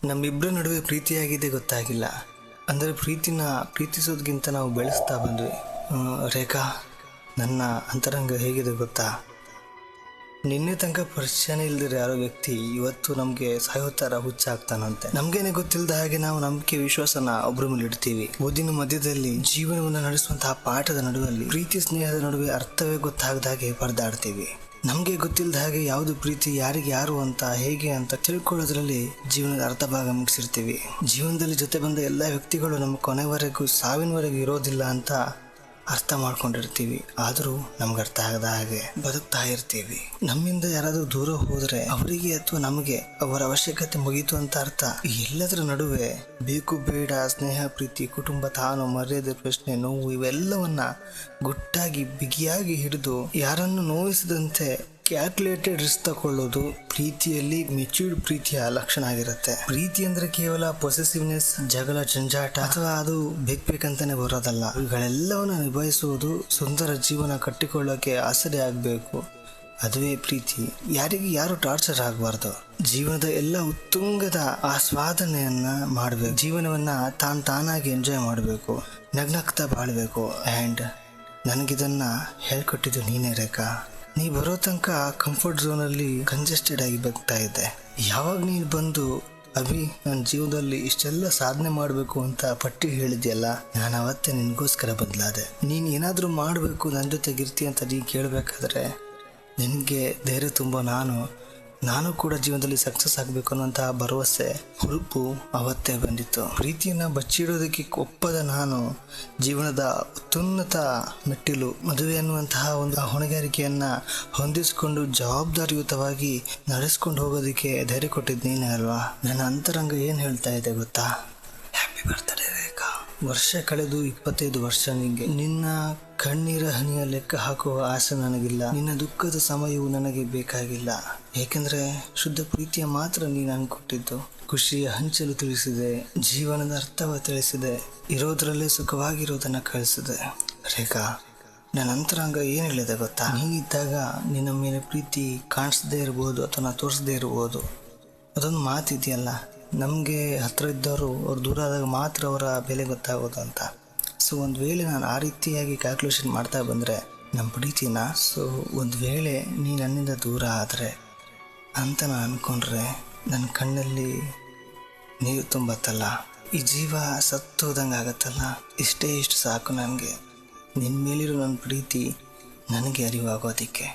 ನಮ್ಮಿಬ್ಬರ ನಡುವೆ ಪ್ರೀತಿಯಾಗಿದೆ ಗೊತ್ತಾಗಿಲ್ಲ. ಅಂದರೆ ಪ್ರೀತಿಸೋದಕ್ಕಿಂತ ನಾವು ಬೆಳೆಸ್ತಾ ಬಂದ್ವಿ. ರೇಖಾ, ನನ್ನ ಅಂತರಂಗ ಹೇಗಿದೆ ಗೊತ್ತಾ? ನಿನ್ನೆ ತನಕ ಪರಿಚಯನೇ ಇಲ್ದಿರೋ ಯಾರೋ ವ್ಯಕ್ತಿ ಇವತ್ತು ನಮಗೆ ಸಾಯೋ ಥರ ಹುಚ್ಚಾಗ್ತಾನಂತೆ. ನಮಗೇನೆ ಗೊತ್ತಿಲ್ಲದ ಹಾಗೆ ನಾವು ನಂಬಿಕೆ ವಿಶ್ವಾಸನ ಒಬ್ಬರ ಮೇಲೆ ಇಡ್ತೀವಿ. ಓದಿನ ಮಧ್ಯದಲ್ಲಿ ಜೀವನವನ್ನು ನಡೆಸುವಂತಹ ಪಾಠದ ನಡುವಲ್ಲಿ ಪ್ರೀತಿ ಸ್ನೇಹದ ನಡುವೆ ಅರ್ಥವೇ ಗೊತ್ತಾಗದ ಹಾಗೆ ಪರದಾಡ್ತೀವಿ. ನಮಗೆ ಗೊತ್ತಿಲ್ಲದ ಹಾಗೆ ಯಾವುದು ಪ್ರೀತಿ, ಯಾರಿಗೆ ಯಾರು ಅಂತ, ಹೇಗೆ ಅಂತ ತಿಳ್ಕೊಳ್ಳೋದ್ರಲ್ಲಿ ಜೀವನದ ಅರ್ಧ ಭಾಗ ಮುಗಿಸಿರ್ತೀವಿ. ಜೀವನದಲ್ಲಿ ಜೊತೆ ಬಂದ ಎಲ್ಲ ವ್ಯಕ್ತಿಗಳು ನಮ್ಮ ಕೊನೆವರೆಗೂ ಸಾವಿನವರೆಗೂ ಇರೋದಿಲ್ಲ ಅಂತ ಅರ್ಥ ಮಾಡ್ಕೊಂಡಿರ್ತೀವಿ. ಆದರೂ ನಮ್ಗೆ ಅರ್ಥ ಆಗದ ಹಾಗೆ ಬದುಕ್ತಾ ಇರ್ತೀವಿ. ನಮ್ಮಿಂದ ಯಾರಾದರೂ ದೂರ ಹೋದರೆ ಅವರಿಗೆ ಅಥವಾ ನಮಗೆ ಅವರ ಅವಶ್ಯಕತೆ ಮುಗೀತು ಅಂತ ಅರ್ಥ. ಎಲ್ಲದರ ನಡುವೆ ಬೇಕು ಬೇಡ, ಸ್ನೇಹ, ಪ್ರೀತಿ, ಕುಟುಂಬ, ತಾನು, ಮರ್ಯಾದೆ, ಪ್ರಶ್ನೆ, ನೋವು ಇವೆಲ್ಲವನ್ನ ಗುಟ್ಟಾಗಿ ಬಿಗಿಯಾಗಿ ಹಿಡಿದು ಯಾರನ್ನು ನೋವಿಸದಂತೆ ಕ್ಯಾಲ್ಕುಲೇಟೆಡ್ ರಿಸ್ಕ್ ತಗೊಳ್ಳೋದು ಪ್ರೀತಿಯಲ್ಲಿ ಮೆಚ್ಯೂರ್ಡ್ ಪ್ರೀತಿಯ ಲಕ್ಷಣ ಆಗಿರುತ್ತೆ. ಪ್ರೀತಿ ಅಂದ್ರೆ ಕೇವಲ ಪೊಸೆಸಿವ್ನೆಸ್, ಜಗಳ, ಜಂಜಾಟ ಅಥವಾ ಅದು ಬೇಕಂತಾನೆ ಬರೋದಲ್ಲ. ಇವುಗಳೆಲ್ಲವನ್ನ ನಿಭಾಯಿಸುವುದು, ಸುಂದರ ಜೀವನ ಕಟ್ಟಿಕೊಳ್ಳೋಕೆ ಆಸರೆ ಆಗಬೇಕು. ಅದುವೇ ಪ್ರೀತಿ. ಯಾರಿಗೆ ಯಾರು ಟಾರ್ಚರ್ ಆಗಬಾರ್ದು. ಜೀವನದ ಎಲ್ಲ ಉತ್ತುಂಗದ ಆಸ್ವಾದನೆಯನ್ನ ಮಾಡಬೇಕು. ಜೀವನವನ್ನ ತಾನಾಗಿ ಎಂಜಾಯ್ ಮಾಡಬೇಕು, ನಗ್ನಗ್ತಾ ಬಾಳ್ಬೇಕು. ಆ್ಯಂಡ್ ನನಗಿದನ್ನ ಹೇಳ್ಕೊಟ್ಟಿದ್ದು ನೀನೇ ರೇಖಾ. ನೀ ಬರೋ ತನಕ ಕಂಫರ್ಟ್ ಝೋನಲ್ಲಿ ಕಂಜೆಸ್ಟೆಡ್ ಆಗಿ ಬಗ್ತಾ ಇದ್ದೆ. ಯಾವಾಗ ನೀನು ಬಂದು ಅಭಿ ನನ್ನ ಜೀವನದಲ್ಲಿ ಇಷ್ಟೆಲ್ಲ ಸಾಧನೆ ಮಾಡಬೇಕು ಅಂತ ಪಟ್ಟಿ ಹೇಳಿದ್ಯಲ್ಲ, ನಾನು ಅವತ್ತೇ ನಿನಗೋಸ್ಕರ ಬದಲಾದೆ. ನೀನು ಏನಾದರೂ ಮಾಡಬೇಕು, ನನ್ನ ಜೊತೆಗಿರ್ತಿ ಅಂತ ನೀನು ಕೇಳಬೇಕಾದ್ರೆ ನಿನಗೆ ಧೈರ್ಯ ತುಂಬ ನಾನು ಕೂಡ ಜೀವನದಲ್ಲಿ ಸಕ್ಸಸ್ ಆಗಬೇಕು ಅನ್ನೋಂತಹ ಭರವಸೆ, ಹುರುಪು ಅವತ್ತೇ ಬಂದಿತ್ತು. ಪ್ರೀತಿಯನ್ನು ಬಚ್ಚಿಡೋದಕ್ಕೆ ಒಪ್ಪದ ನಾನು ಜೀವನದ ಅತ್ಯುನ್ನತ ಮೆಟ್ಟಿಲು ಮದುವೆ ಅನ್ನುವಂತಹ ಒಂದು ಹೊಣೆಗಾರಿಕೆಯನ್ನು ಹೊಂದಿಸಿಕೊಂಡು ಜವಾಬ್ದಾರಿಯುತವಾಗಿ ನಡೆಸ್ಕೊಂಡು ಹೋಗೋದಕ್ಕೆ ಧೈರ್ಯ ಕೊಟ್ಟಿದ್ದು ನೀನೇ ಅಲ್ವಾ? ನನ್ನ ಅಂತರಂಗ ಏನು ಹೇಳ್ತಾ ಇದೆ ಗೊತ್ತಾ? ಹ್ಯಾಪಿ ಬರ್ತ್ಡೇ ರೇಖಾ. ವರ್ಷ ಕಳೆದು 25 ವರ್ಷ. ನಿನ್ನ ಕಣ್ಣೀರ ಹನಿಯ ಲೆಕ್ಕ ಹಾಕುವ ಆಸೆ ನನಗಿಲ್ಲ. ನಿನ್ನ ದುಃಖದ ಸಮಯವು ನನಗೆ ಬೇಕಾಗಿಲ್ಲ. ಏಕೆಂದರೆ ಶುದ್ಧ ಪ್ರೀತಿಯ ಮಾತ್ರ ನೀನು ನನಗೆ ಕೊಟ್ಟಿದ್ದು. ಖುಷಿಯ ಹಂಚಲು ತಿಳಿಸಿದೆ, ಜೀವನದ ಅರ್ಥವ ತಿಳಿಸಿದೆ, ಇರೋದ್ರಲ್ಲೇ ಸುಖವಾಗಿರೋದನ್ನು ಕಳಿಸಿದೆ. ರೇಖಾ, ನನ್ನ ಅಂತರಂಗ ಏನು ಹೇಳಿದೆ ಗೊತ್ತಾ? ನೀನಿದ್ದಾಗ ನಿನ್ನ ಮೇಲೆ ಪ್ರೀತಿ ಕಾಣಿಸದೇ ಇರ್ಬೋದು ಅಥವಾ ನಾನು ತೋರಿಸದೇ ಇರ್ಬೋದು. ಅದೊಂದು ಮಾತಿದೆಯಲ್ಲ, ನಮಗೆ ಹತ್ರ ಇದ್ದವರು ಅವ್ರು ದೂರ ಆದಾಗ ಮಾತ್ರ ಅವರ ಬೆಲೆ ಗೊತ್ತಾಗೋದು ಅಂತ. ಸೊ ಒಂದು ವೇಳೆ ನಾನು ಆ ರೀತಿಯಾಗಿ ಕ್ಯಾಲ್ಕುಲೇಷನ್ ಮಾಡ್ತಾ ಬಂದರೆ ನಮ್ಮ ಪ್ರೀತಿನ, ಸೊ ಒಂದು ವೇಳೆ ನೀ ನನ್ನಿಂದ ದೂರ ಆದರೆ ಅಂತ ನಾನು ಅಂದ್ಕೊಂಡ್ರೆ ನನ್ನ ಕಣ್ಣಲ್ಲಿ ನೀರು ತುಂಬತ್ತಲ್ಲ, ಈ ಜೀವ ಸತ್ತೋದಂಗೆ ಆಗತ್ತಲ್ಲ. ಇಷ್ಟು ಸಾಕು ನನಗೆ ನಿನ್ನ ಮೇಲಿರೋ ನನ್ನ ಪ್ರೀತಿ ನನಗೆ ಅರಿವಾಗೋದಕ್ಕೆ.